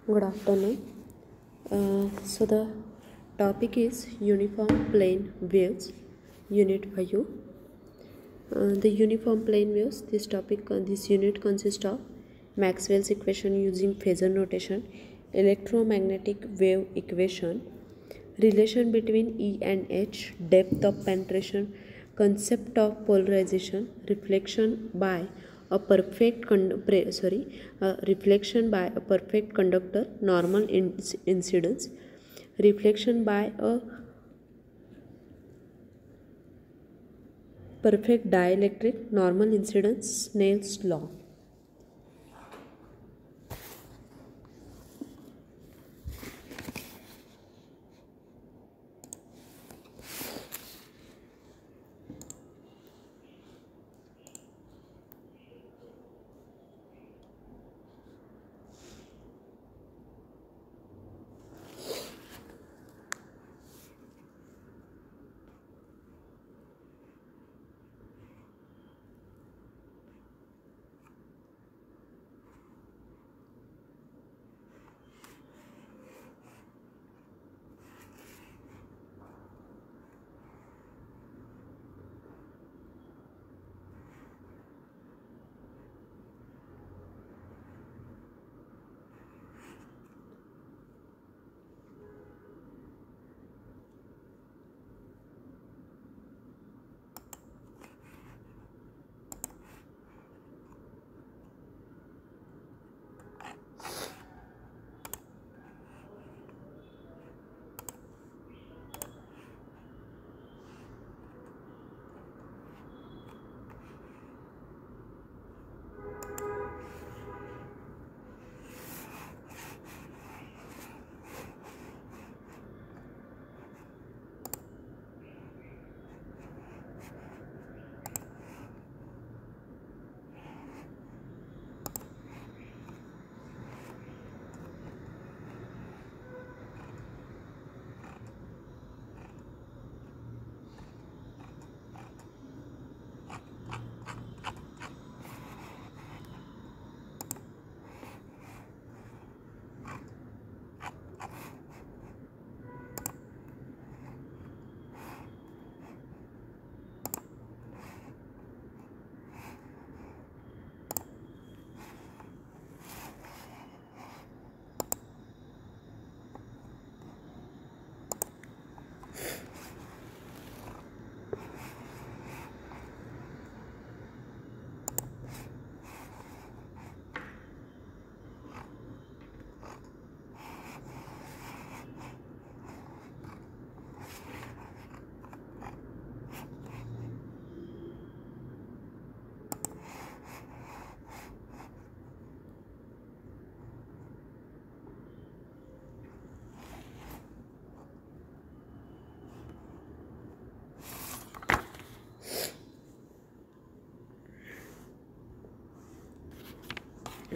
Good afternoon. So the topic is uniform plane waves, Unit 5. The uniform plane waves. This unit consists of Maxwell's equation using phasor notation, electromagnetic wave equation, relation between E and H, depth of penetration, concept of polarization, reflection by a perfect conductor, normal incidence, reflection by a perfect dielectric, normal incidence, Snell's law.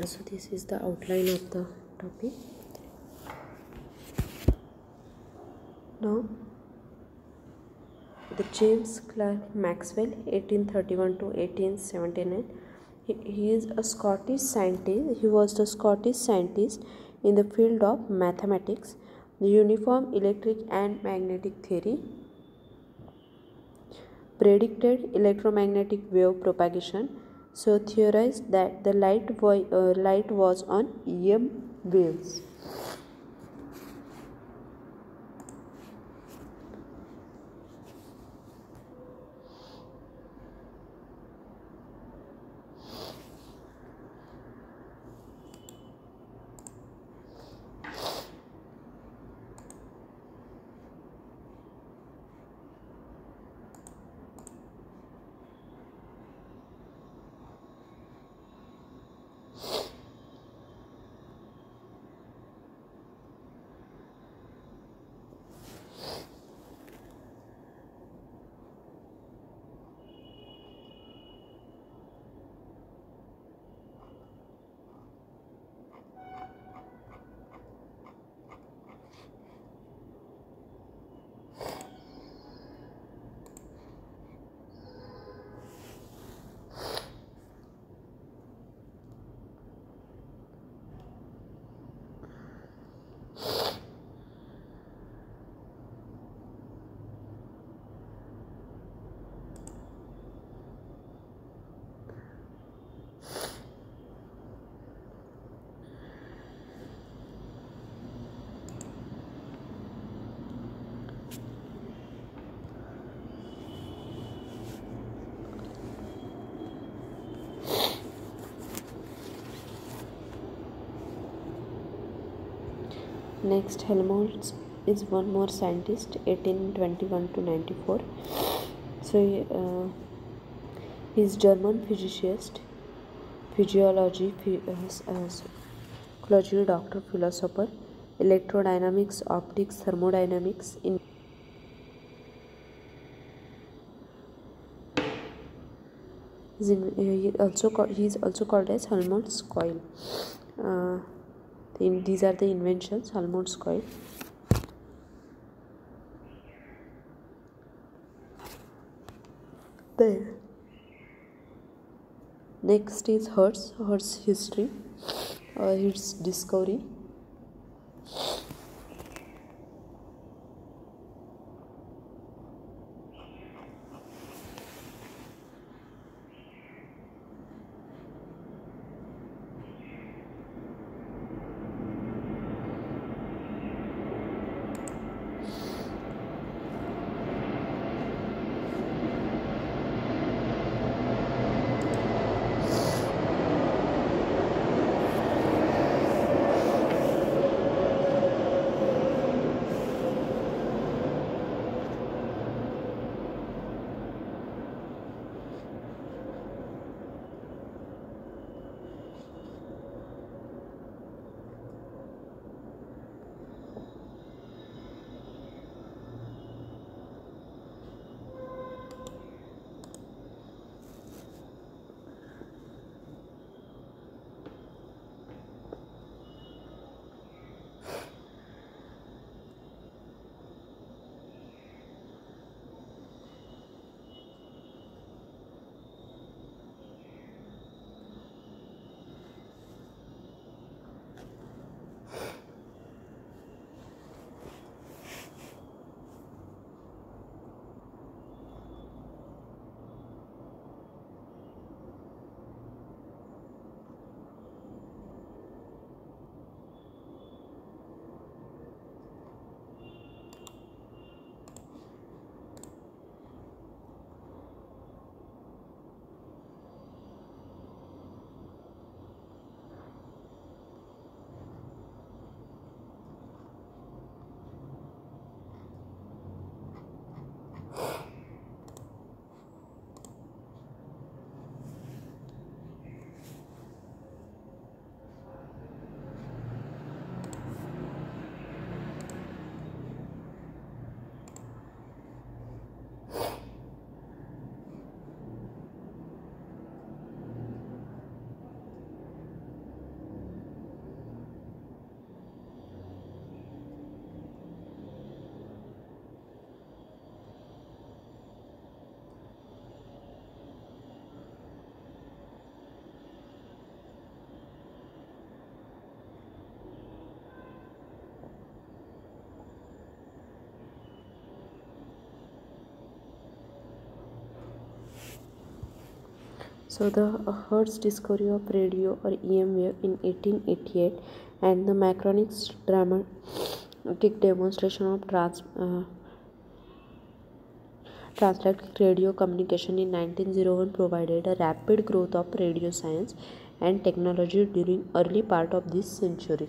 So this is the outline of the topic. Now, the James Clerk Maxwell, 1831 to 1879. He is a Scottish scientist. He was the Scottish scientist in the field of mathematics, the uniform electric and magnetic theory, predicted electromagnetic wave propagation. So theorized that the light was on EM waves. Next, Helmholtz is one more scientist, 1821 to 94. So he's German physicist, physiology, psychology doctor, philosopher, electrodynamics, optics, thermodynamics. He is also called as Helmholtz coil. These are the inventions. Helmholtz coil. There. Next is Hertz history, its discovery. So the Hertz discovery of radio or EM wave in 1888 and the Macronix dramatic demonstration of translate radio communication in 1901 provided a rapid growth of radio science and technology during early part of this century.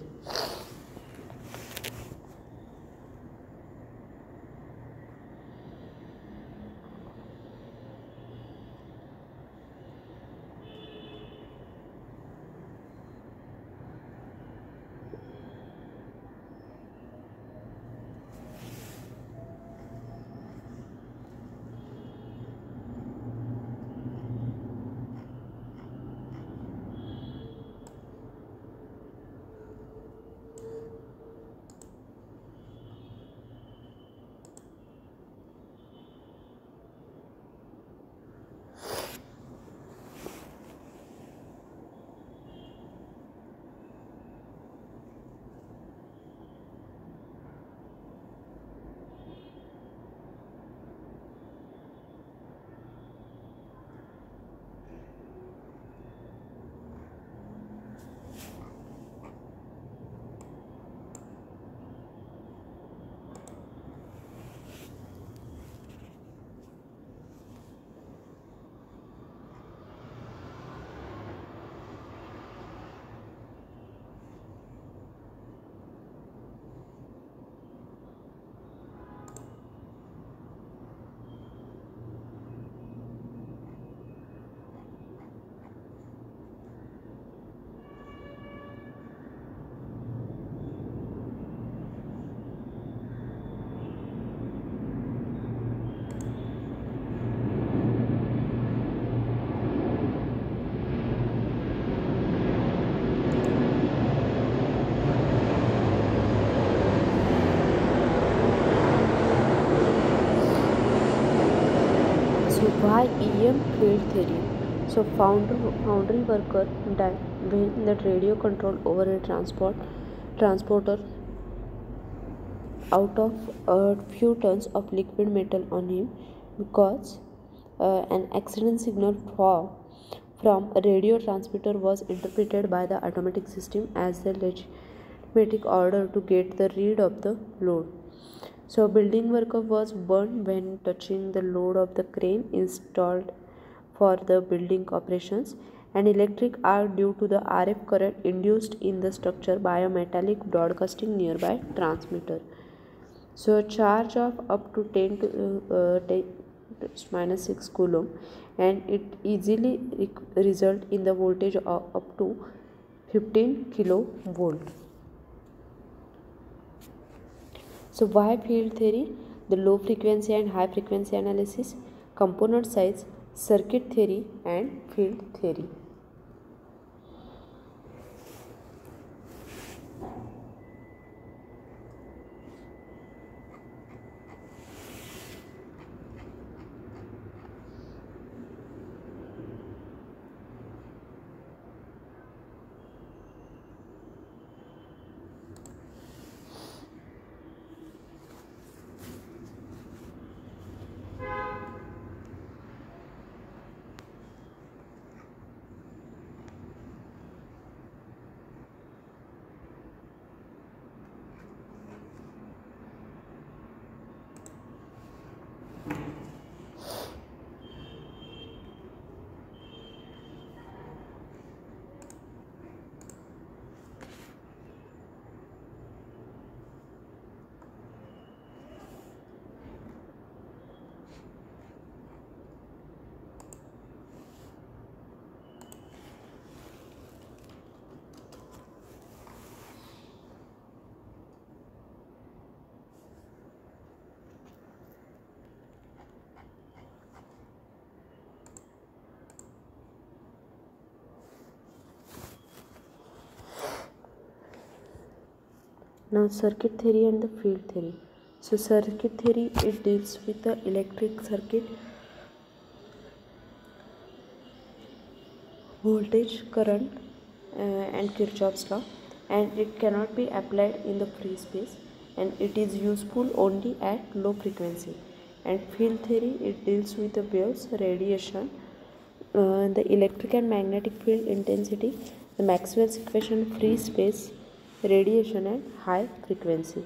field theory. So foundry worker died when the radio control overhead transporter out of a few tons of liquid metal on him because an accident signal from a radio transmitter was interpreted by the automatic system as the legitimate order to get the read of the load. So, building worker was burned when touching the load of the crane installed for the building operations. An electric arc due to the RF current induced in the structure by a metallic broadcasting nearby transmitter. So, a charge of up to 10 to 10 minus 6 coulomb, and it easily result in the voltage of up to 15 kilovolt. So why field theory? The low frequency and high frequency analysis, component size, circuit theory and field theory. Now circuit theory and the field theory. So circuit theory, it deals with the electric circuit, voltage, current and Kirchhoff's law, and it cannot be applied in the free space, and it is useful only at low frequency. And field theory, it deals with the waves, radiation, the electric and magnetic field intensity, the Maxwell's equation, free space, radiation and high frequency.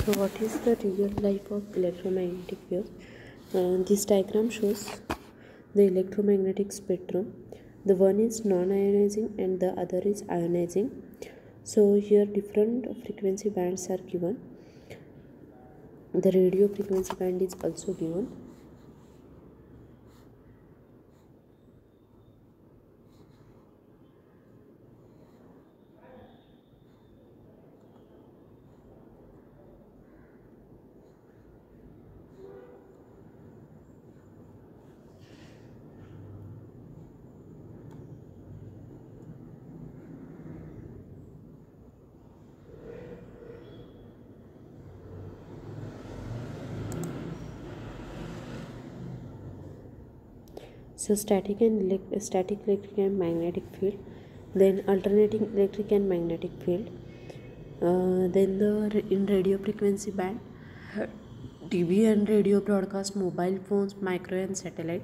So what is the real life of electromagnetic waves? This diagram shows the electromagnetic spectrum. The one is non-ionizing and the other is ionizing. So here different frequency bands are given. The radio frequency band is also given. So static electric and magnetic field, then alternating electric and magnetic field, then in radio frequency band, TV and radio broadcast, mobile phones, micro and satellite.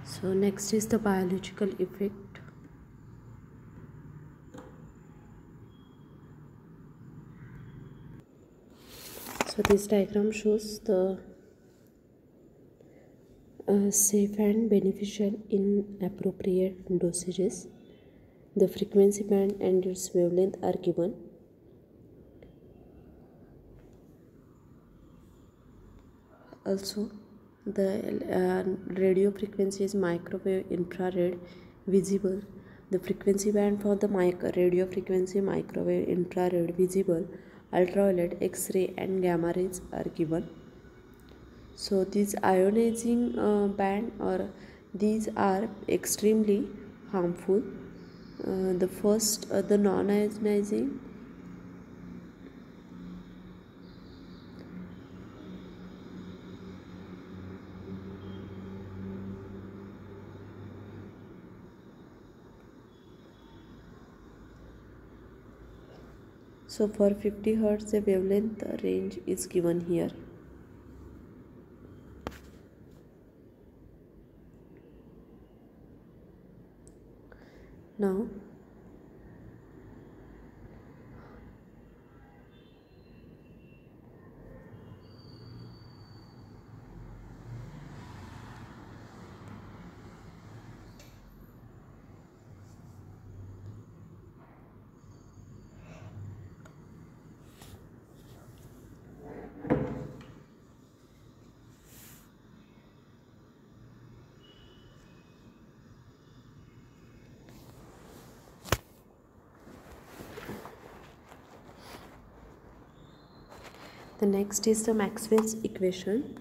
So next is the biological effect. So this diagram shows the safe and beneficial in appropriate dosages. The frequency band and its wavelength are given. Also, the radio frequency is microwave, infrared, visible. The frequency band for the radio frequency, microwave, infrared, visible, ultraviolet, X-ray and gamma rays are given. So these ionizing band, or these are extremely harmful. The first, the non-ionizing. So for 50 Hz, the wavelength range is given here. Now The next is the Maxwell's equation.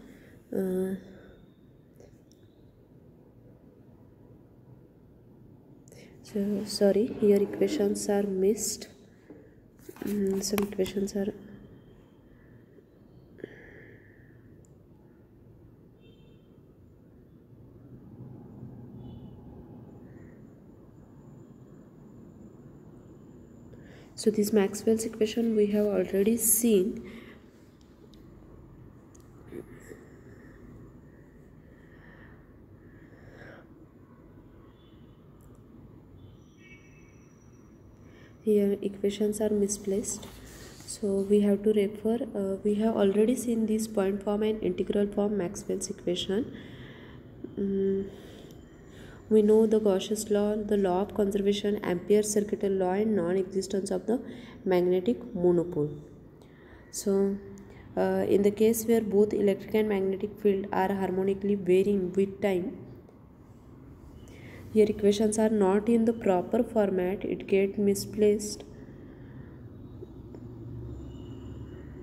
So sorry, here equations are missed. Some equations are so this Maxwell's equation we have already seen. Here equations are misplaced, so we have to refer. We have already seen this point form and integral form Maxwell's equation. We know the Gauss's law, the law of conservation, Ampere's circuital law, and non-existence of the magnetic monopole. So in the case where both electric and magnetic field are harmonically varying with time, here equations are not in the proper format, it gets misplaced.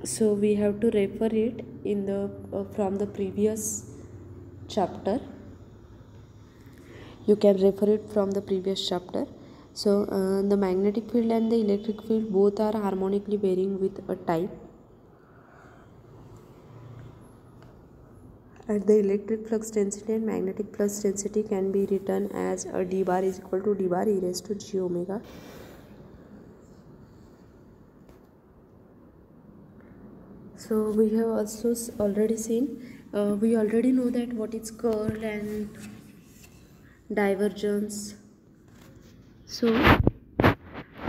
So we have to refer it in the from the previous chapter. You can refer it from the previous chapter. So the magnetic field and the electric field both are harmonically varying with a time, and the electric flux density and magnetic flux density can be written as a d bar is equal to d bar e raised to j omega. So we have also already seen, we already know that what is curl and divergence. So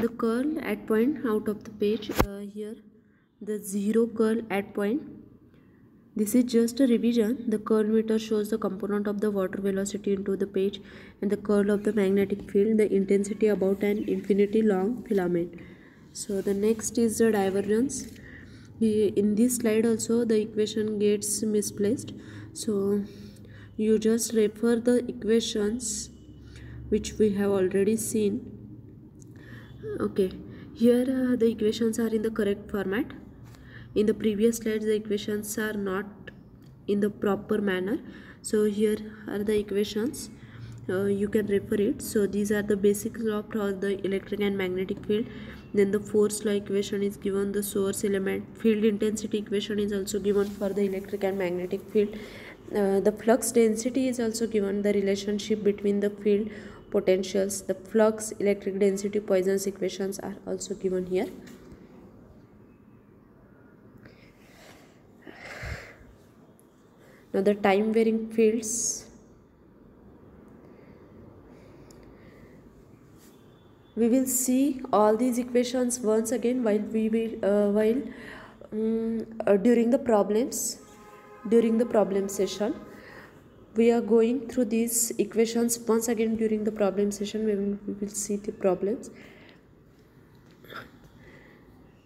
the curl at point out of the page, here the zero curl at point, this is just a revision. The curl meter shows the component of the water velocity into the page and the curl of the magnetic field, the intensity about an infinity long filament. So the next is the divergence. In this slide also the equation gets misplaced, so you just refer the equations which we have already seen. Okay, here the equations are in the correct format. In the previous slides the equations are not in the proper manner, so here are the equations. You can refer it. So these are the basic law for the electric and magnetic field. Then the force law equation is given, the source element field intensity equation is also given for the electric and magnetic field. The flux density is also given, the relationship between the field potentials, the flux electric density Poisson's equations are also given here. Now the time varying fields, we will see all these equations once again while we will during the problem session. We are going through these equations once again during the problem session when we will see the problems.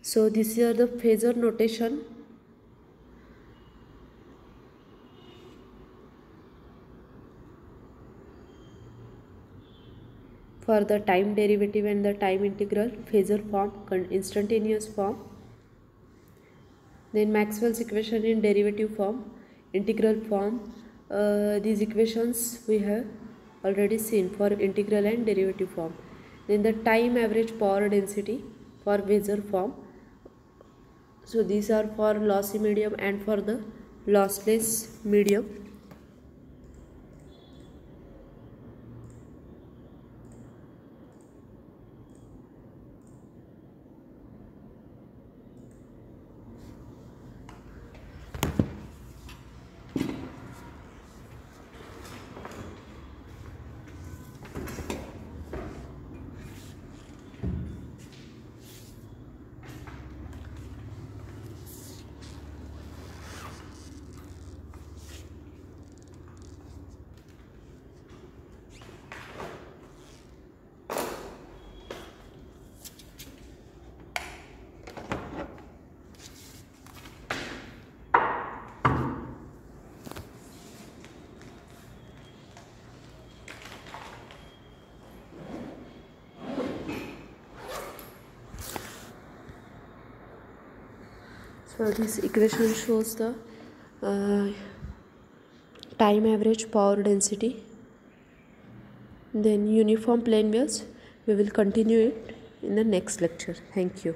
So these are the phasor notation. For the time derivative and the time integral, phasor form, instantaneous form. Then Maxwell's equation in derivative form, integral form. These equations we have already seen for integral and derivative form. Then the time average power density for phasor form. So these are for lossy medium and for the lossless medium. So this equation shows the time average power density. Then uniform plane waves, we will continue it in the next lecture. Thank you.